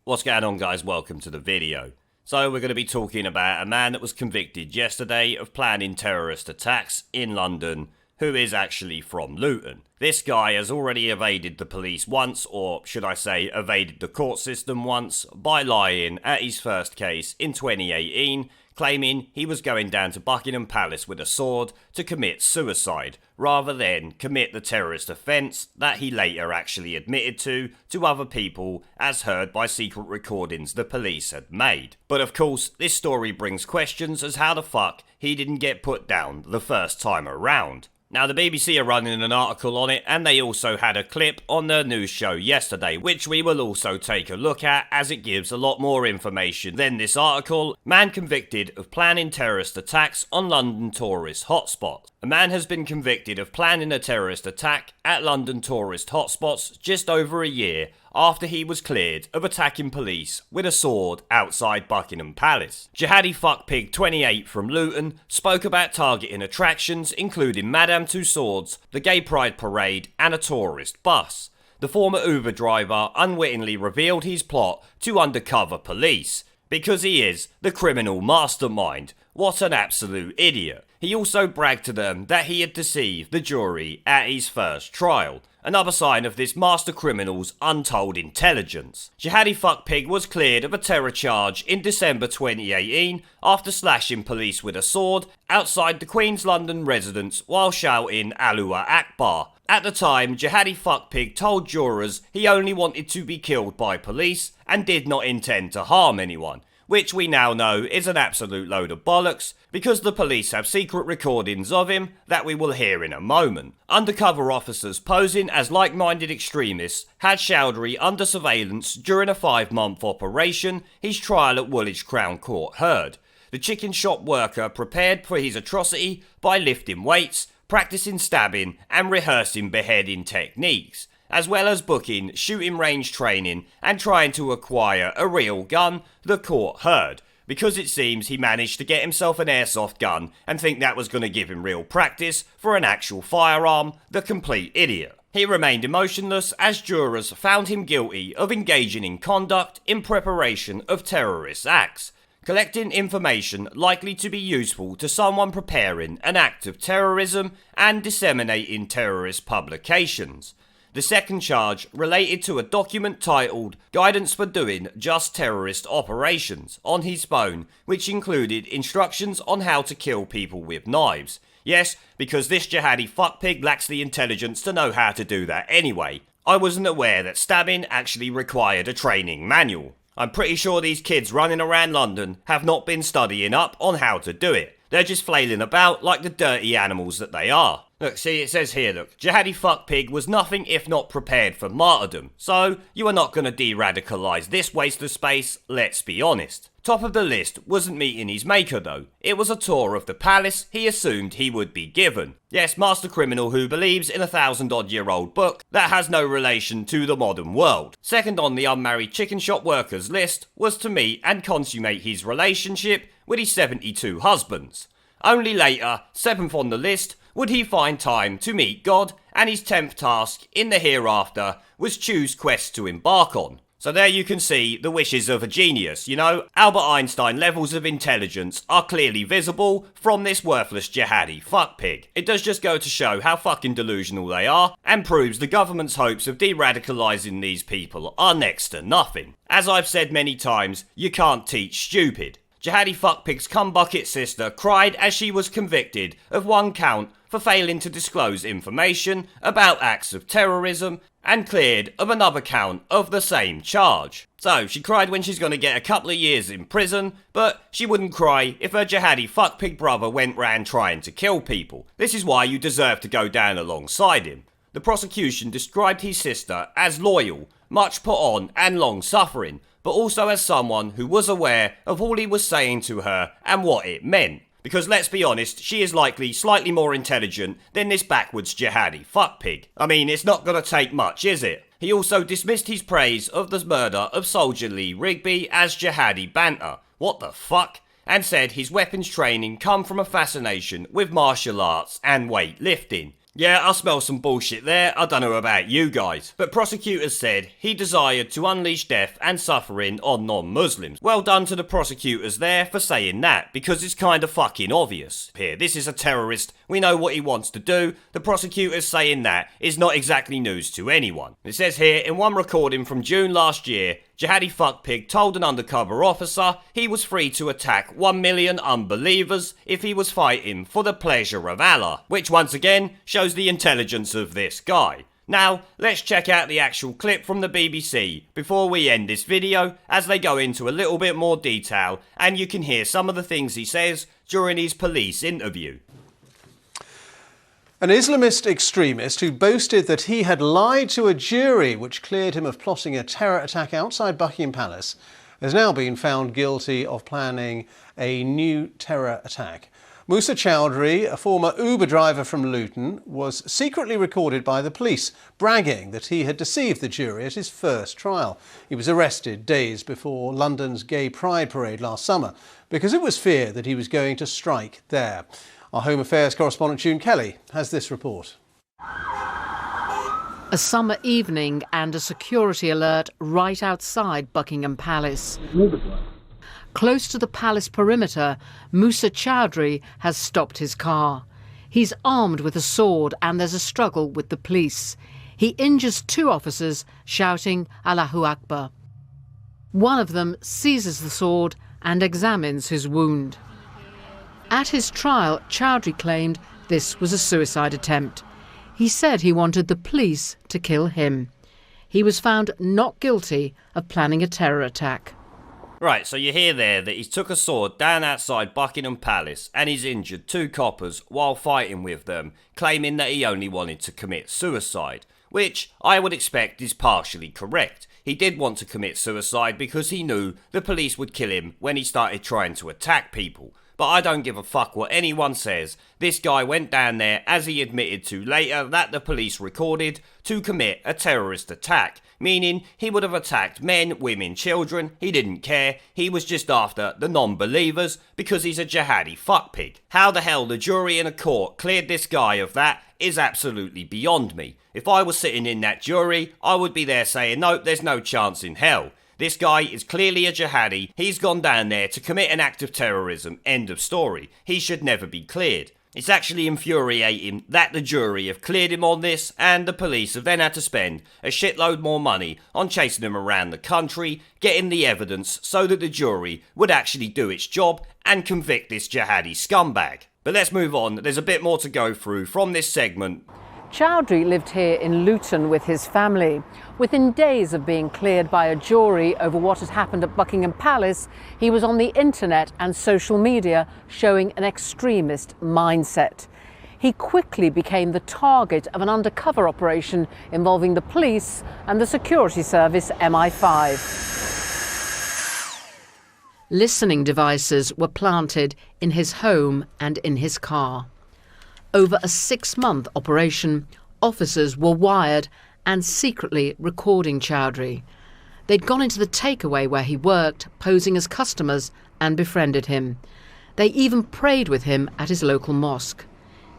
What's going on, guys? Welcome to the video. So we're going to be talking about a man that was convicted yesterday of planning terrorist attacks in London, who is actually from Luton. This guy has already evaded the police once, or should I say evaded the court system once, by lying at his first case in 2018, claiming he was going down to Buckingham Palace with a sword to commit suicide, rather than commit the terrorist offence that he later actually admitted to other people, as heard by secret recordings the police had made. But of course, this story brings questions as how the fuck he didn't get put down the first time around. Now, the BBC are running an article on it, and they also had a clip on their news show yesterday, which we will also take a look at, as it gives a lot more information than this article. Man convicted of planning terrorist attacks on London tourist hotspots. A man has been convicted of planning a terrorist attack at London tourist hotspots just over a year after he was cleared of attacking police with a sword outside Buckingham Palace. Jihadi fuckpig 28 from Luton spoke about targeting attractions including Madame Tussauds, the Gay Pride Parade and a tourist bus. The former Uber driver unwittingly revealed his plot to undercover police, because he is the criminal mastermind. What an absolute idiot. He also bragged to them that he had deceived the jury at his first trial. Another sign of this master criminal's untold intelligence. Jihadi fuckpig was cleared of a terror charge in December 2018 after slashing police with a sword outside the Queen's London residence while shouting Allahu Akbar. At the time, Jihadi fuckpig told jurors he only wanted to be killed by police and did not intend to harm anyone, which we now know is an absolute load of bollocks, because the police have secret recordings of him that we will hear in a moment. Undercover officers posing as like-minded extremists had Chowdhury under surveillance during a 5-month operation his trial at Woolwich Crown Court heard. The chicken shop worker prepared for his atrocity by lifting weights, practicing stabbing and rehearsing beheading techniques, as well as booking shooting range training and trying to acquire a real gun, the court heard, because it seems he managed to get himself an airsoft gun and think that was going to give him real practice for an actual firearm, the complete idiot. He remained emotionless as jurors found him guilty of engaging in conduct in preparation of terrorist acts, collecting information likely to be useful to someone preparing an act of terrorism and disseminating terrorist publications. The second charge related to a document titled Guidance for Doing Just Terrorist Operations on his phone, which included instructions on how to kill people with knives. Yes, because this jihadi fuckpig lacks the intelligence to know how to do that anyway. I wasn't aware that stabbing actually required a training manual. I'm pretty sure these kids running around London have not been studying up on how to do it. They're just flailing about like the dirty animals that they are. Look, see, it says here, look, Jihadi fuckpig was nothing if not prepared for martyrdom. So, you are not going to de-radicalise this waste of space, let's be honest. Top of the list wasn't meeting his maker though. It was a tour of the palace he assumed he would be given. Yes, master criminal who believes in a 1,000-odd-year-old book that has no relation to the modern world. Second on the unmarried chicken shop workers list was to meet and consummate his relationship with his 72 husbands. Only later, 7th on the list, would he find time to meet God, and his 10th task in the hereafter was choose quests to embark on. So there you can see the wishes of a genius, you know. Albert Einstein levels of intelligence are clearly visible from this worthless jihadi fuckpig. It does just go to show how fucking delusional they are, and proves the government's hopes of de-radicalising these people are next to nothing. As I've said many times, you can't teach stupid. Jihadi fuckpig's cumbucket sister cried as she was convicted of 1 count for failing to disclose information about acts of terrorism and cleared of another count of the same charge. So she cried when she's going to get a couple of years in prison, but she wouldn't cry if her jihadi fuckpig brother went round trying to kill people. This is why you deserve to go down alongside him. The prosecution described his sister as loyal, much put on and long-suffering, but also as someone who was aware of all he was saying to her and what it meant. Because let's be honest, she is likely slightly more intelligent than this backwards jihadi fuckpig. I mean, it's not gonna take much, is it? He also dismissed his praise of the murder of Soldier Lee Rigby as jihadi banter. What the fuck? And said his weapons training come from a fascination with martial arts and weightlifting. Yeah, I smell some bullshit there, I don't know about you guys. But prosecutors said he desired to unleash death and suffering on non-Muslims. Well done to the prosecutors there for saying that, because it's kinda fucking obvious. Here, this is a terrorist, we know what he wants to do, the prosecutors saying that is not exactly news to anyone. It says here, in one recording from June last year, Jihadi fuckpig told an undercover officer he was free to attack 1 million unbelievers if he was fighting for the pleasure of Allah, which once again shows the intelligence of this guy. Now, let's check out the actual clip from the BBC before we end this video, as they go into a little bit more detail and you can hear some of the things he says during his police interview. An Islamist extremist who boasted that he had lied to a jury which cleared him of plotting a terror attack outside Buckingham Palace has now been found guilty of planning a new terror attack. Musa Chowdhury, a former Uber driver from Luton, was secretly recorded by the police, bragging that he had deceived the jury at his first trial. He was arrested days before London's Gay Pride parade last summer because it was feared that he was going to strike there. Our Home Affairs correspondent June Kelly has this report. A summer evening and a security alert right outside Buckingham Palace. Close to the palace perimeter, Musa Chowdhury has stopped his car. He's armed with a sword and there's a struggle with the police. He injures two officers, shouting Allahu Akbar. One of them seizes the sword and examines his wound. At his trial, Chowdhury claimed this was a suicide attempt. He said he wanted the police to kill him. He was found not guilty of planning a terror attack. Right, so you hear there that he took a sword down outside Buckingham Palace and he's injured two coppers while fighting with them, claiming that he only wanted to commit suicide, which I would expect is partially correct. He did want to commit suicide because he knew the police would kill him when he started trying to attack people. But I don't give a fuck what anyone says. This guy went down there, as he admitted to later that the police recorded, to commit a terrorist attack. Meaning he would have attacked men, women, children, he didn't care, he was just after the non-believers because he's a jihadi fuckpig. How the hell the jury in a court cleared this guy of that is absolutely beyond me. If I was sitting in that jury, I would be there saying, no, there's no chance in hell. This guy is clearly a jihadi, he's gone down there to commit an act of terrorism, end of story. He should never be cleared. It's actually infuriating that the jury have cleared him on this and the police have then had to spend a shitload more money on chasing him around the country, getting the evidence so that the jury would actually do its job and convict this jihadi scumbag. But let's move on, there's a bit more to go through from this segment. Chowdhury lived here in Luton with his family. Within days of being cleared by a jury over what had happened at Buckingham Palace, he was on the internet and social media showing an extremist mindset. He quickly became the target of an undercover operation involving the police and the security service MI5. Listening devices were planted in his home and in his car. Over a 6-month operation, officers were wired and secretly recording Chowdhury. They'd gone into the takeaway where he worked, posing as customers, and befriended him. They even prayed with him at his local mosque.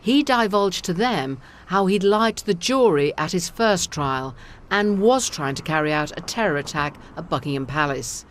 He divulged to them how he'd lied to the jury at his first trial and was trying to carry out a terror attack at Buckingham Palace.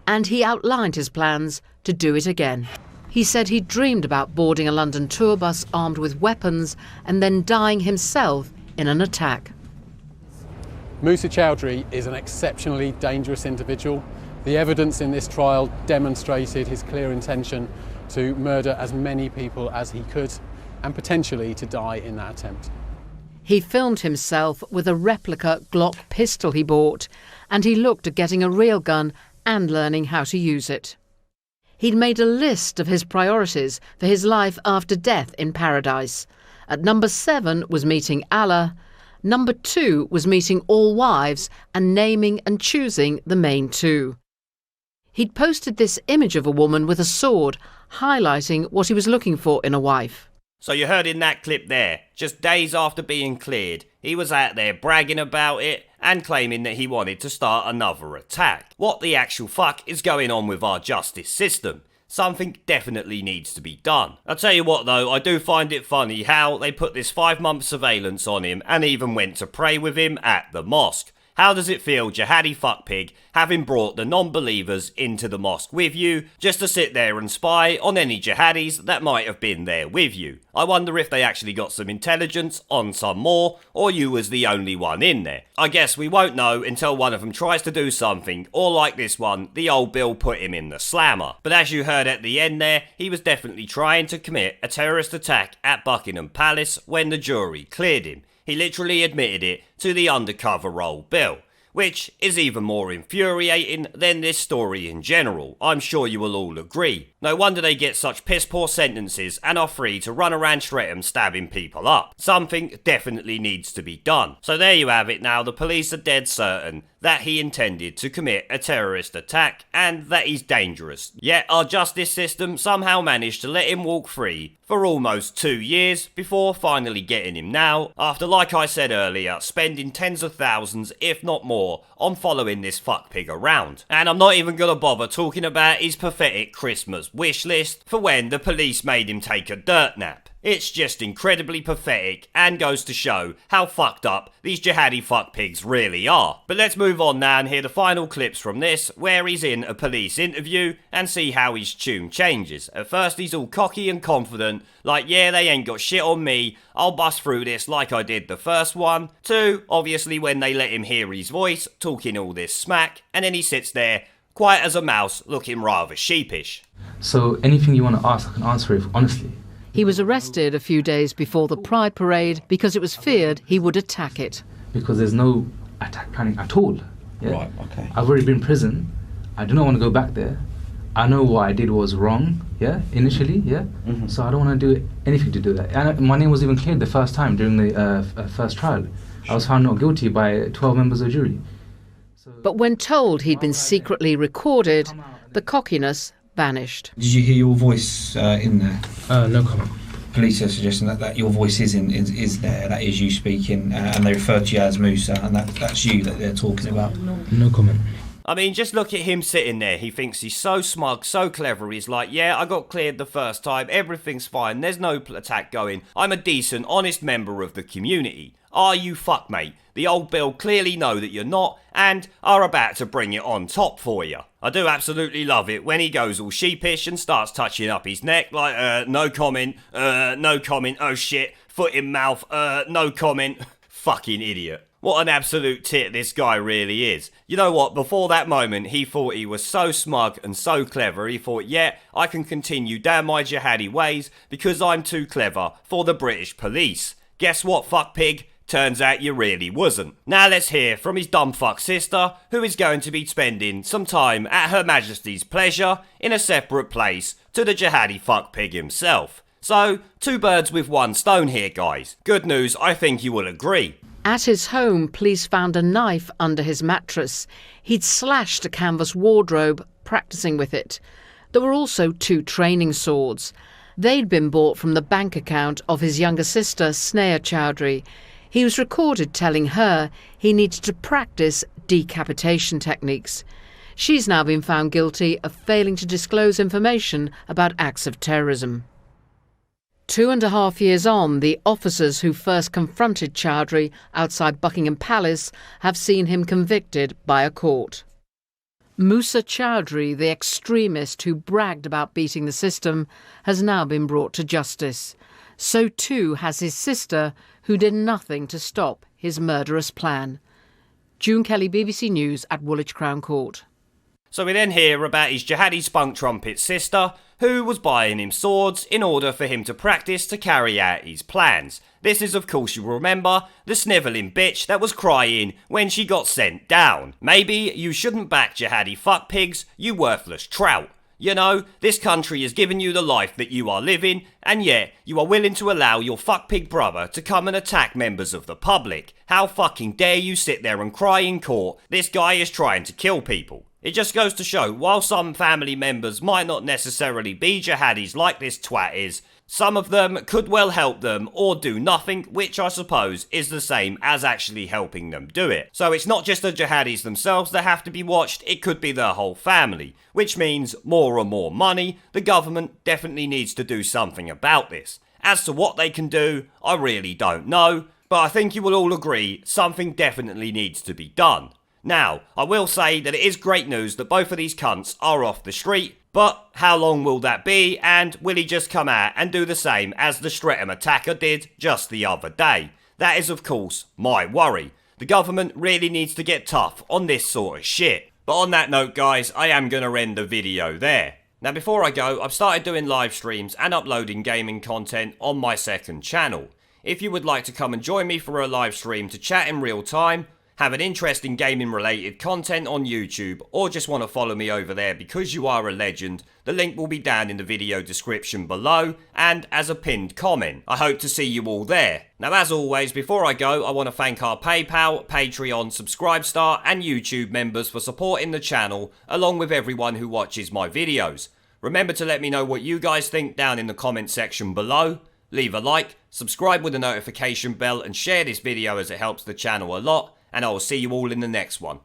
And he outlined his plans to do it again. He said he dreamed about boarding a London tour bus armed with weapons and then dying himself in an attack. Musa Chowdhury is an exceptionally dangerous individual. The evidence in this trial demonstrated his clear intention to murder as many people as he could and potentially to die in that attempt. He filmed himself with a replica Glock pistol he bought, and he looked at getting a real gun and learning how to use it. He'd made a list of his priorities for his life after death in paradise. At number 7 was meeting Allah, number 2 was meeting all wives and naming and choosing the main 2. He'd posted this image of a woman with a sword, highlighting what he was looking for in a wife. So you heard in that clip there, just days after being cleared, he was out there bragging about it and claiming that he wanted to start another attack. What the actual fuck is going on with our justice system? something definitely needs to be done. I'll tell you what though, I do find it funny how they put this 5-month surveillance on him and even went to pray with him at the mosque. How does it feel, Jihadi fuckpig, having brought the non-believers into the mosque with you, just to sit there and spy on any jihadis that might have been there with you? I wonder if they actually got some intelligence on some more, or you was the only one in there. I guess we won't know until one of them tries to do something, or like this one, the old Bill put him in the slammer. But as you heard at the end there, he was definitely trying to commit a terrorist attack at Buckingham Palace when the jury cleared him. He literally admitted it to the undercover old Bill, which is even more infuriating than this story in general. I'm sure you will all agree. No wonder they get such piss poor sentences and are free to run around Streatham stabbing people up. Something definitely needs to be done. So there you have it now, the police are dead certain that he intended to commit a terrorist attack and that he's dangerous. Yet our justice system somehow managed to let him walk free for almost 2 years before finally getting him now, after, like I said earlier, spending tens of thousands, if not more, on following this fuckpig around. And I'm not even gonna bother talking about his pathetic Christmas wish list for when the police made him take a dirt nap. It's just incredibly pathetic and goes to show how fucked up these jihadi fuckpigs really are. But let's move on now and hear the final clips from this, where he's in a police interview and see how his tune changes. At first he's all cocky and confident, like yeah, they ain't got shit on me, I'll bust through this like I did the first one. 2, obviously when they let him hear his voice, talking all this smack, and then he sits there, quiet as a mouse, looking rather sheepish. So anything you want to ask, I can answer it honestly. He was arrested a few days before the Pride Parade because it was feared he would attack it. Because there's no attack planning at all. Yeah? Right, okay. I've already been in prison. I do not want to go back there. I know what I did was wrong, yeah, initially, yeah? Mm-hmm. So I don't want to do anything to do that. And my name was even cleared the first time during the first trial. I was found not guilty by 12 members of the jury. But when told he'd been secretly recorded, the cockiness vanished. Did you hear your voice in there? No comment. Police are suggesting that your voice is there, that is you speaking, and they refer to you as Musa, and that's you that they're talking about. No comment. I mean, just look at him sitting there. He thinks he's so smug, so clever. He's like, yeah, I got cleared the first time. Everything's fine. There's no attack going. I'm a decent, honest member of the community. Are you fuck, mate? The old Bill clearly know that you're not and are about to bring it on top for you. I do absolutely love it when he goes all sheepish and starts touching up his neck like, no comment, oh shit, foot in mouth, no comment. Fucking idiot. What an absolute tit this guy really is. You know what, before that moment he thought he was so smug and so clever, he thought, yeah, I can continue down my jihadi ways because I'm too clever for the British police. Guess what, fuckpig? Turns out you really wasn't. Now let's hear from his dumb fuck sister, who is going to be spending some time at Her Majesty's pleasure in a separate place to the jihadi fuckpig himself. So, 2 birds with 1 stone here, guys. Good news, I think you will agree. At his home, police found a knife under his mattress. He'd slashed a canvas wardrobe, practicing with it. There were also 2 training swords. They'd been bought from the bank account of his younger sister, Sneha Chowdhury. He was recorded telling her he needed to practice decapitation techniques. She's now been found guilty of failing to disclose information about acts of terrorism. 2.5 years on, the officers who first confronted Chowdhury outside Buckingham Palace have seen him convicted by a court. Musa Chowdhury, the extremist who bragged about beating the system, has now been brought to justice. So too has his sister, who did nothing to stop his murderous plan. June Kelly, BBC News at Woolwich Crown Court. So we then hear about his jihadi spunk trumpet sister, who was buying him swords in order for him to practice to carry out his plans. This is, of course, you remember, the snivelling bitch that was crying when she got sent down. Maybe you shouldn't back jihadi fuckpigs, you worthless trout. You know, this country has given you the life that you are living, and yet you are willing to allow your fuckpig brother to come and attack members of the public. How fucking dare you sit there and cry in court, this guy is trying to kill people. It just goes to show, while some family members might not necessarily be jihadis like this twat is, Some of them could well help them or do nothing, which I suppose is the same as actually helping them do it. So it's not just the jihadis themselves that have to be watched, it could be their whole family, which means more and more money. The government definitely needs to do something about this. As to what they can do, I really don't know, but I think you will all agree something definitely needs to be done. Now, I will say that it is great news that both of these cunts are off the street, but how long will that be, and will he just come out and do the same as the Streatham attacker did just the other day? That is of course my worry. The government really needs to get tough on this sort of shit. But on that note guys, I am going to end the video there. Now before I go, I've started doing live streams and uploading gaming content on my second channel. If you would like to come and join me for a live stream to chat in real time, have an interesting gaming related content on YouTube, or just want to follow me over there because you are a legend, the link will be down in the video description below and as a pinned comment. I hope to see you all there. Now as always, before I go, I want to thank our PayPal, Patreon, Subscribestar and YouTube members for supporting the channel, along with everyone who watches my videos. Remember to let me know what you guys think down in the comment section below. Leave a like, subscribe with the notification bell and share this video as it helps the channel a lot. And I will see you all in the next one.